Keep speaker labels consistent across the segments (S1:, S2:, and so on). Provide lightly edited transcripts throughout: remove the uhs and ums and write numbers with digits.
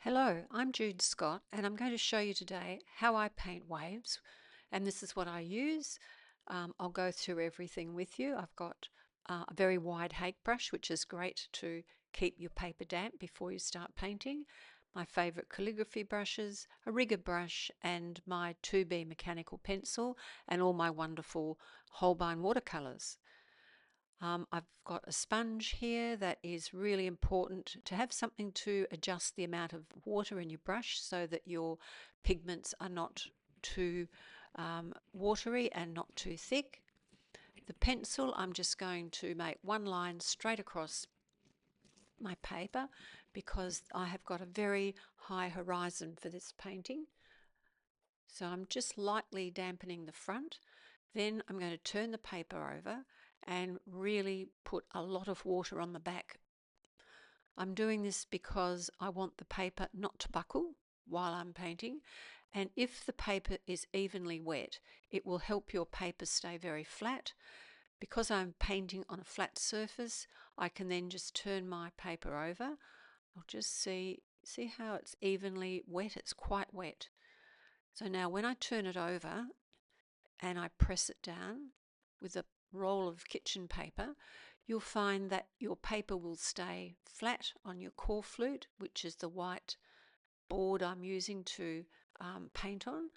S1: Hello, I'm Jude Scott and I'm going to show you today how I paint waves, and this is what I use. I'll go through everything with you. I've got a very wide hake brush, which is great to keep your paper damp before you start painting. My favourite calligraphy brushes, a rigger brush, and my 2B mechanical pencil, and all my wonderful Holbein watercolours. I've got a sponge here that is really important to have something to adjust the amount of water in your brush so that your pigments are not too watery and not too thick. The pencil, I'm just going to make one line straight across my paper because I have got a very high horizon for this painting. So I'm just lightly dampening the front. Then I'm going to turn the paper over and really put a lot of water on the back. I'm doing this because I want the paper not to buckle while I'm painting, and if the paper is evenly wet, it will help your paper stay very flat. Because I'm painting on a flat surface, I can then just turn my paper over. I'll just see how it's evenly wet. It's quite wet. So now when I turn it over and I press it down with a roll of kitchen paper, you'll find that your paper will stay flat on your core flute, which is the white board I'm using to paint on.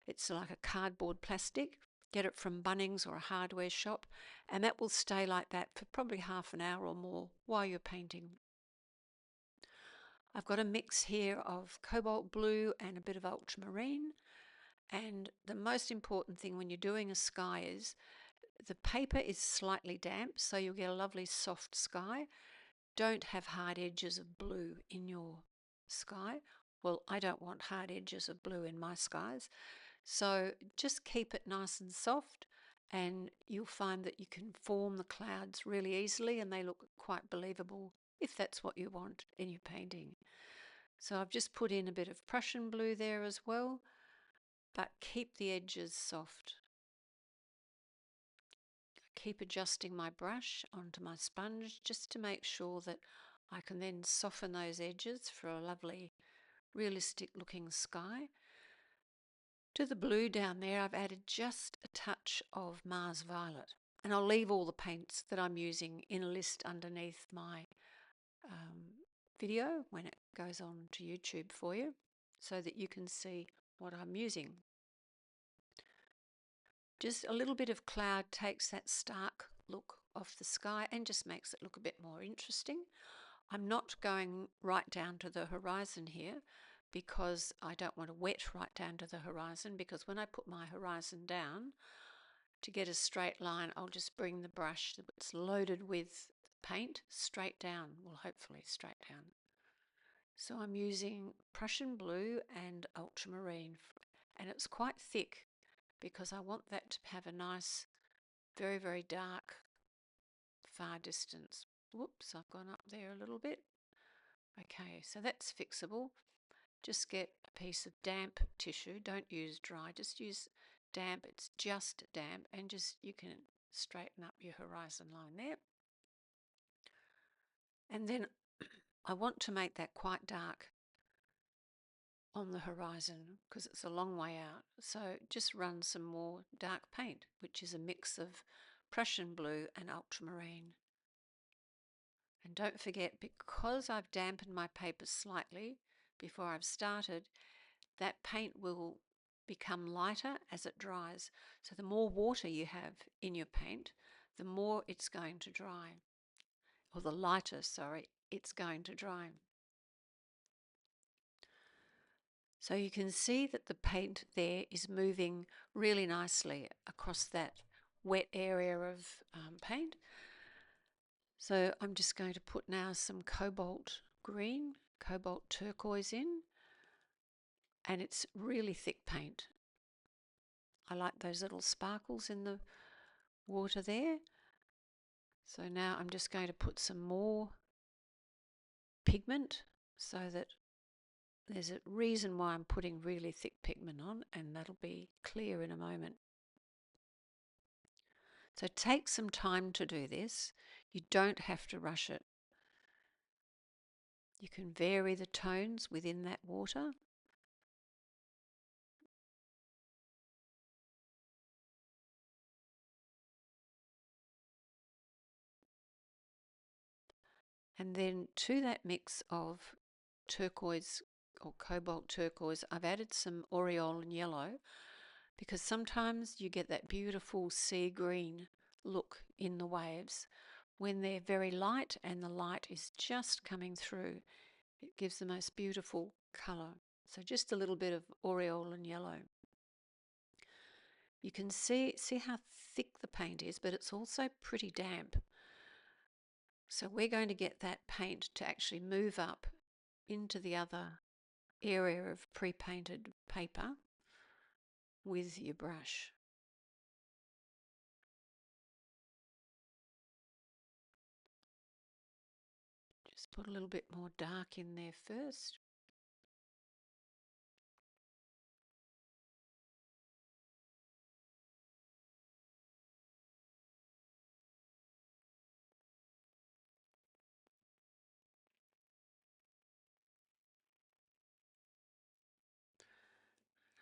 S1: It's like a cardboard plastic. Get it from Bunnings or a hardware shop, and that will stay like that for probably half an hour or more while you're painting. I've got a mix here of Cobalt Blue and a bit of Ultramarine. And the most important thing when you're doing a sky is the paper is slightly damp, so you'll get a lovely soft sky. Don't have hard edges of blue in your sky. Well, I don't want hard edges of blue in my skies. So just keep it nice and soft, and you'll find that you can form the clouds really easily and they look quite believable if that's what you want in your painting. So I've just put in a bit of Prussian blue there as well, but keep the edges soft. Keep adjusting my brush onto my sponge just to make sure that I can then soften those edges for a lovely realistic looking sky. To the blue down there I've added just a touch of Mars Violet, and I'll leave all the paints that I'm using in a list underneath my video when it goes on to YouTube for you so that you can see what I'm using. Just a little bit of cloud takes that stark look off the sky and just makes it look a bit more interesting. I'm not going right down to the horizon here because I don't want to wet right down to the horizon, because when I put my horizon down to get a straight line, I'll just bring the brush that's loaded with paint straight down, well, hopefully straight down. So I'm using Prussian Blue and Ultramarine, and it's quite thick because I want that to have a nice, very, very dark, far distance. Whoops, I've gone up there a little bit. Okay, so that's fixable. Just get a piece of damp tissue. Don't use dry, just use damp. It's just damp, and just you can straighten up your horizon line there. And then I want to make that quite dark on the horizon because it's a long way out. So just run some more dark paint, which is a mix of Prussian Blue and Ultramarine. And don't forget, because I've dampened my paper slightly before I've started, that paint will become lighter as it dries. So the more water you have in your paint, the more it's going to dry. Or the lighter, sorry, it's going to dry. So you can see that the paint there is moving really nicely across that wet area of paint. So I'm just going to put now some Cobalt Green, Cobalt Turquoise in, and it's really thick paint. I like those little sparkles in the water there. So now I'm just going to put some more pigment so that there's a reason why I'm putting really thick pigment on, and that'll be clear in a moment. So take some time to do this. You don't have to rush it. You can vary the tones within that water. And then to that mix of turquoise or cobalt turquoise, I've added some aureole yellow, because sometimes you get that beautiful sea green look in the waves when they're very light and the light is just coming through. It gives the most beautiful colour. So just a little bit of aureole yellow. You can see how thick the paint is, but it's also pretty damp. So we're going to get that paint to actually move up into the other area of pre-painted paper with your brush. Just put a little bit more dark in there first.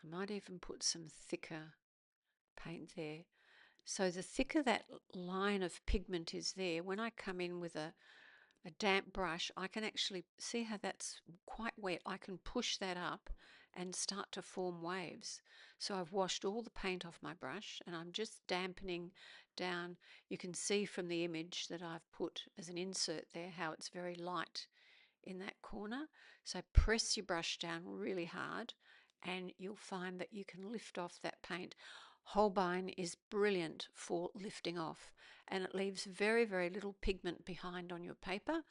S1: I might even put some thicker paint there. So the thicker that line of pigment is there, when I come in with a damp brush, I can actually see how that's quite wet. I can push that up and start to form waves. So I've washed all the paint off my brush and I'm just dampening down. You can see from the image that I've put as an insert there how it's very light in that corner. So press your brush down really hard and you'll find that you can lift off that paint. Holbein is brilliant for lifting off, and it leaves very, very little pigment behind on your paper.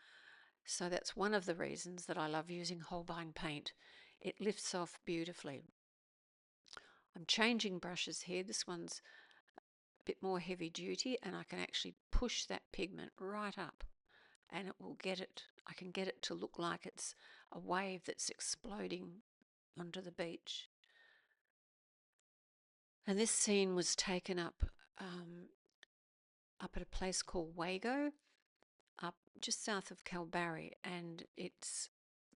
S1: So that's one of the reasons that I love using Holbein paint. It lifts off beautifully. I'm changing brushes here. This one's a bit more heavy duty, and I can actually push that pigment right up and it will get it. I can get it to look like it's a wave that's exploding onto the beach. And this scene was taken up at a place called Wago, up just south of Kalbarri, and it's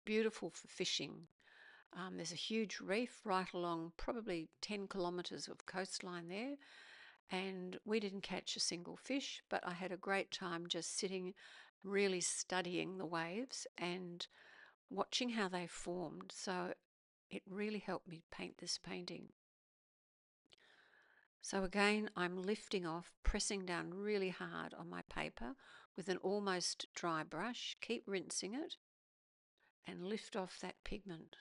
S1: beautiful for fishing. There's a huge reef right along probably 10 kilometres of coastline there, and we didn't catch a single fish, but I had a great time just sitting, really studying the waves and watching how they formed. So it really helped me paint this painting. So again, I'm lifting off, pressing down really hard on my paper with an almost dry brush. Keep rinsing it and lift off that pigment.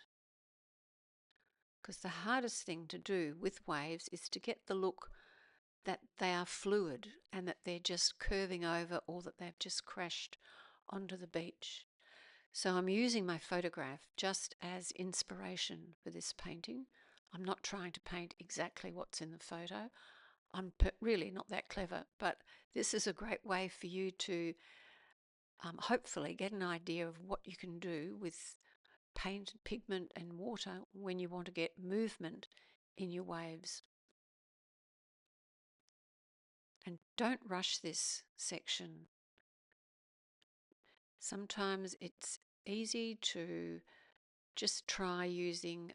S1: Because the hardest thing to do with waves is to get the look that they are fluid and that they're just curving over or that they've just crashed onto the beach. So I'm using my photograph just as inspiration for this painting. I'm not trying to paint exactly what's in the photo. I'm really not that clever, but this is a great way for you to hopefully get an idea of what you can do with paint, pigment and water when you want to get movement in your waves. And don't rush this section. Sometimes it's easy to just try using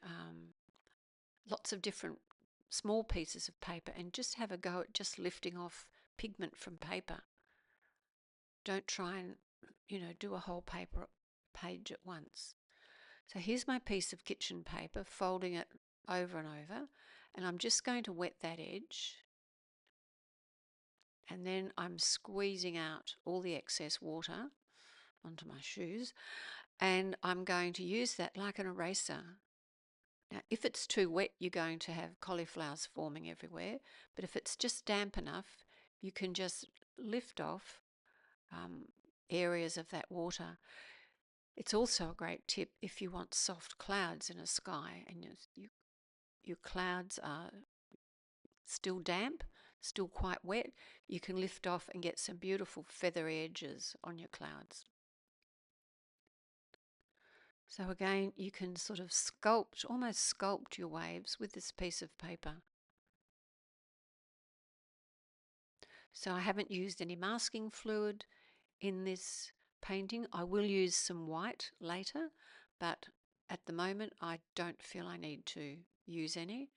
S1: lots of different small pieces of paper and just have a go at just lifting off pigment from paper. Don't try and, do a whole paper page at once. So here's my piece of kitchen paper, folding it over and over, and I'm just going to wet that edge, and then I'm squeezing out all the excess water onto my shoes, and I'm going to use that like an eraser. Now, if it's too wet, you're going to have cauliflowers forming everywhere, but if it's just damp enough, you can just lift off areas of that water. It's also a great tip if you want soft clouds in a sky and your clouds are still damp, still quite wet, you can lift off and get some beautiful feathery edges on your clouds. So again, you can sort of almost sculpt your waves with this piece of paper. So I haven't used any masking fluid in this painting. I will use some white later, but at the moment I don't feel I need to use any.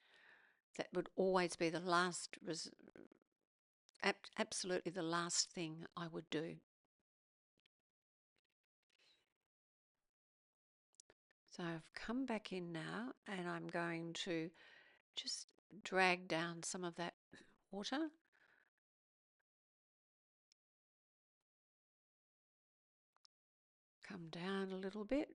S1: That would always be the last, absolutely the last thing I would do. So I've come back in now and I'm going to just drag down some of that water. Come down a little bit.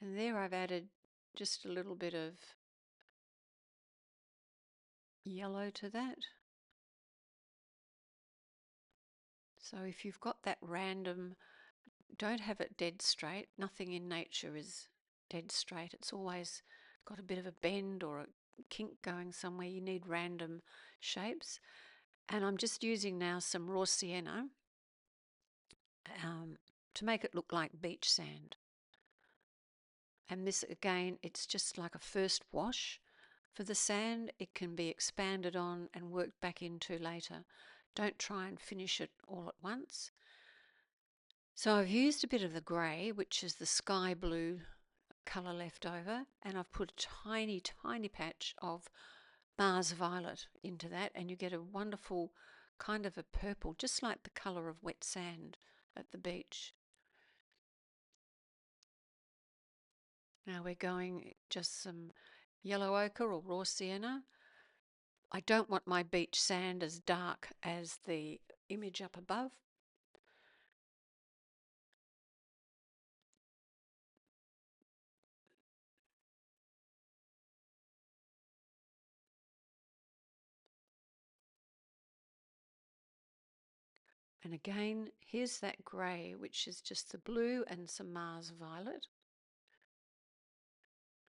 S1: And there I've added just a little bit of yellow to that. So if you've got that random, don't have it dead straight. Nothing in nature is dead straight. It's always got a bit of a bend or a kink going somewhere. You need random shapes. And I'm just using now some raw sienna to make it look like beach sand. And this again, it's just like a first wash. For the sand, it can be expanded on and worked back into later. Don't try and finish it all at once. So I've used a bit of the grey, which is the sky blue colour left over, and I've put a tiny, tiny patch of Mars violet into that, and you get a wonderful kind of a purple, just like the colour of wet sand at the beach. Now we're going just some yellow ochre or raw sienna. I don't want my beach sand as dark as the image up above. And again, here's that grey, which is just the blue and some Mars violet.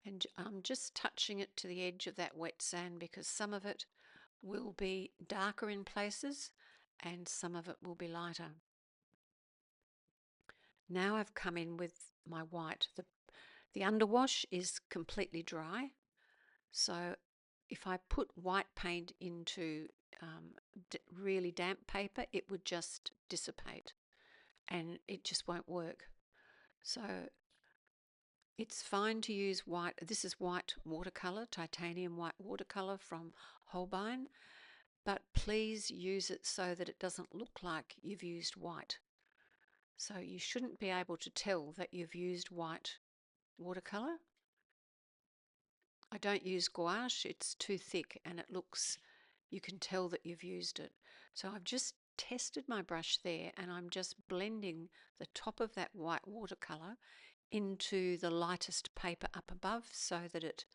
S1: And I'm just touching it to the edge of that wet sand because some of it will be darker in places and some of it will be lighter. Now I've come in with my white. The underwash is completely dry. So if I put white paint into really damp paper, it would just dissipate and it just won't work. So it's fine to use white. This is white watercolour, titanium white watercolour from Holbein, but please use it so that it doesn't look like you've used white. So you shouldn't be able to tell that you've used white watercolour. I don't use gouache, it's too thick and it looks, you can tell that you've used it. So I've just tested my brush there and I'm just blending the top of that white watercolour into the lightest paper up above so that it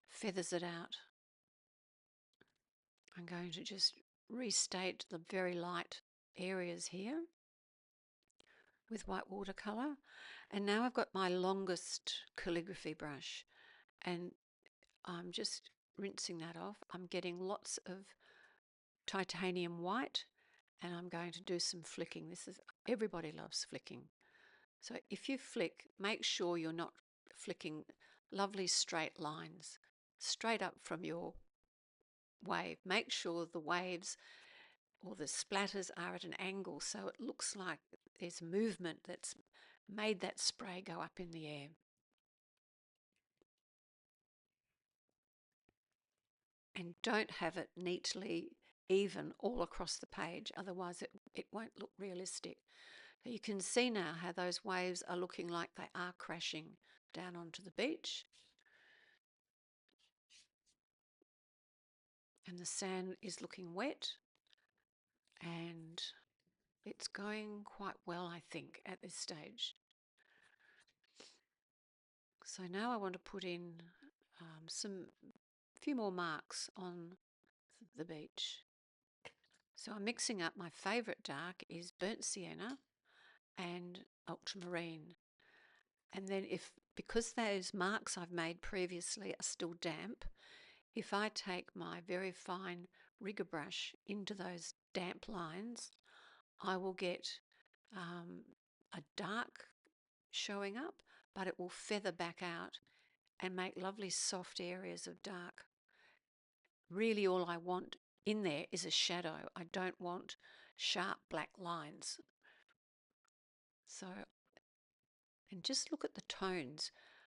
S1: feathers it out. I'm going to just restate the very light areas here with white watercolour. And now I've got my longest calligraphy brush and I'm just rinsing that off. I'm getting lots of titanium white and I'm going to do some flicking. Everybody loves flicking. So if you flick, make sure you're not flicking lovely straight lines straight up from your wave. Make sure the waves or the splatters are at an angle so it looks like there's movement that's made that spray go up in the air. And don't have it neatly even all across the page, otherwise it won't look realistic. You can see now how those waves are looking like they are crashing down onto the beach. And the sand is looking wet and it's going quite well, I think, at this stage. So now I want to put in a few more marks on the beach. So I'm mixing up. My favourite dark is burnt sienna and ultramarine. And then because those marks I've made previously are still damp, if I take my very fine rigger brush into those damp lines, I will get a dark showing up, but it will feather back out and make lovely soft areas of dark. Really all I want in there is a shadow. I don't want sharp black lines. So, and just look at the tones.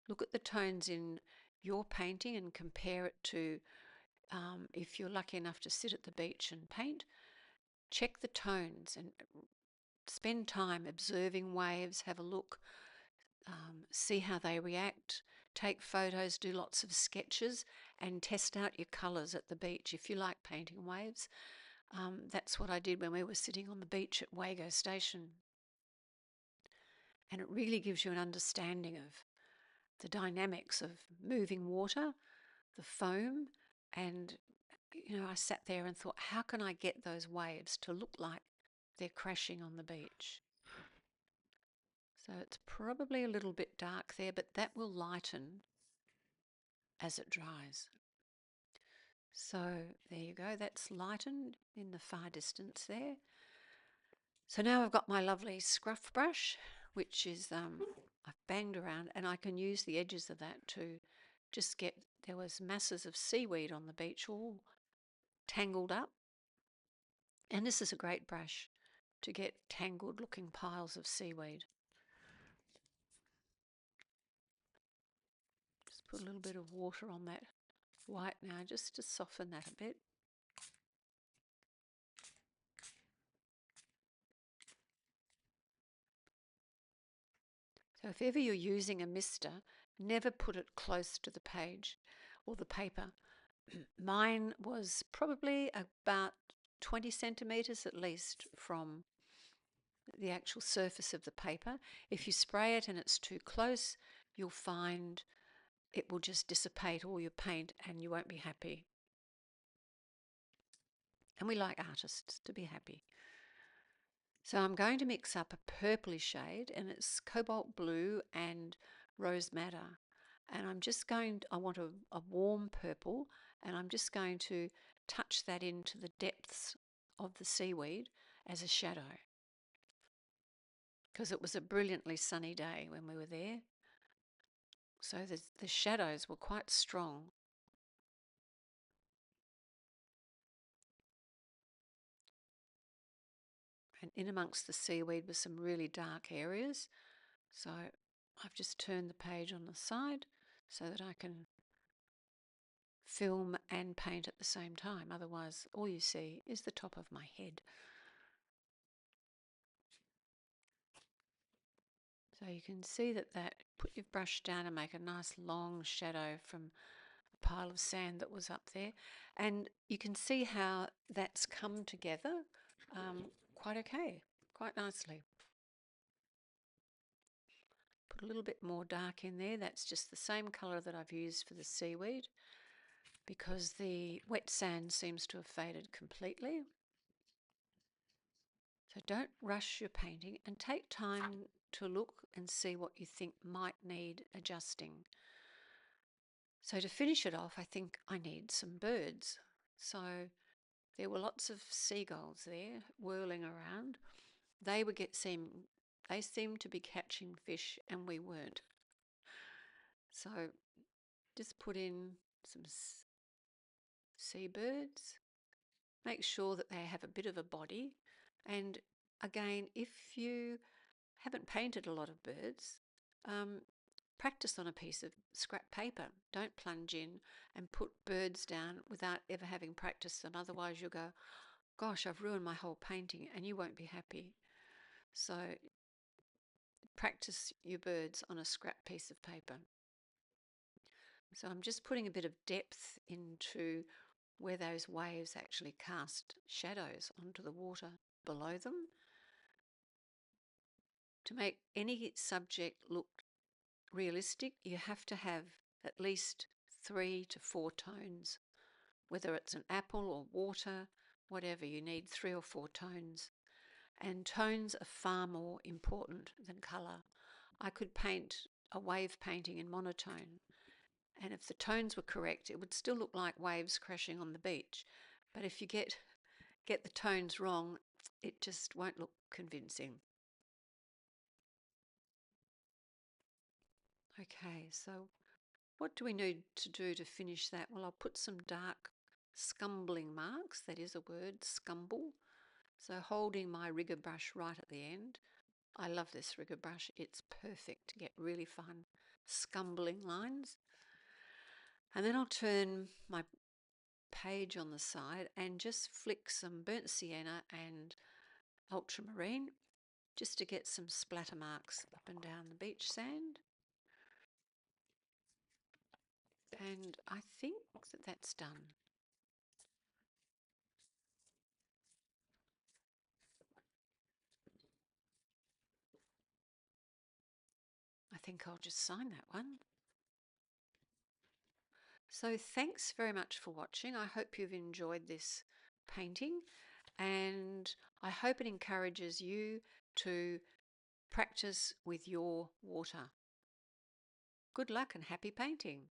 S1: Look at the tones in your painting and compare it to if you're lucky enough to sit at the beach and paint. Check the tones and spend time observing waves, have a look, see how they react, take photos, do lots of sketches, and test out your colours at the beach. If you like painting waves, that's what I did when we were sitting on the beach at Wago Station. And it really gives you an understanding of the dynamics of moving water, the foam, and I sat there and thought, how can I get those waves to look like they're crashing on the beach? So it's probably a little bit dark there, but that will lighten as it dries. So there you go, that's lightened in the far distance there. So now I've got my lovely scruff brush, which is I've banged around, and I can use the edges of that to just get, there was masses of seaweed on the beach all tangled up. And this is a great brush to get tangled looking piles of seaweed. Just put a little bit of water on that white now just to soften that a bit. So if ever you're using a mister, never put it close to the page or the paper. Mine was probably about 20 centimetres at least from the actual surface of the paper. If you spray it and it's too close, you'll find it will just dissipate all your paint and you won't be happy. And we like artists to be happy. So I'm going to mix up a purpley shade, and it's Cobalt Blue and Rose Madder. And I want a warm purple, and I'm just going to touch that into the depths of the seaweed as a shadow. Because it was a brilliantly sunny day when we were there. So the shadows were quite strong. And in amongst the seaweed were some really dark areas. So I've just turned the page on the side so that I can film and paint at the same time. Otherwise, all you see is the top of my head. So you can see that put your brush down and make a nice long shadow from a pile of sand that was up there. And you can see how that's come together quite okay, quite nicely. Put a little bit more dark in there. That's just the same colour that I've used for the seaweed because the wet sand seems to have faded completely. So don't rush your painting and take time to look and see what you think might need adjusting. So to finish it off, I think I need some birds. So there were lots of seagulls there whirling around. They seemed to be catching fish and we weren't. So just put in some seabirds. Make sure that they have a bit of a body. And again, if you haven't painted a lot of birds, practice on a piece of scrap paper. Don't plunge in and put birds down without ever having practiced them. Otherwise you'll go, gosh, I've ruined my whole painting, and you won't be happy. So practice your birds on a scrap piece of paper. So I'm just putting a bit of depth into where those waves actually cast shadows onto the water below them. To make any subject look realistic, you have to have at least 3 to 4 tones. Whether it's an apple or water, whatever, you need 3 or 4 tones. And tones are far more important than colour. I could paint a wave painting in monotone, and if the tones were correct, it would still look like waves crashing on the beach. But if you get the tones wrong, it just won't look convincing. Okay, so what do we need to do to finish that? Well, I'll put some dark scumbling marks. That is a word, scumble. So holding my rigger brush right at the end. I love this rigger brush. It's perfect to get really fun scumbling lines. And then I'll turn my page on the side and just flick some burnt sienna and ultramarine just to get some splatter marks up and down the beach sand. And I think that that's done. I think I'll just sign that one. So thanks very much for watching. I hope you've enjoyed this painting, and I hope it encourages you to practice with your water. Good luck and happy painting.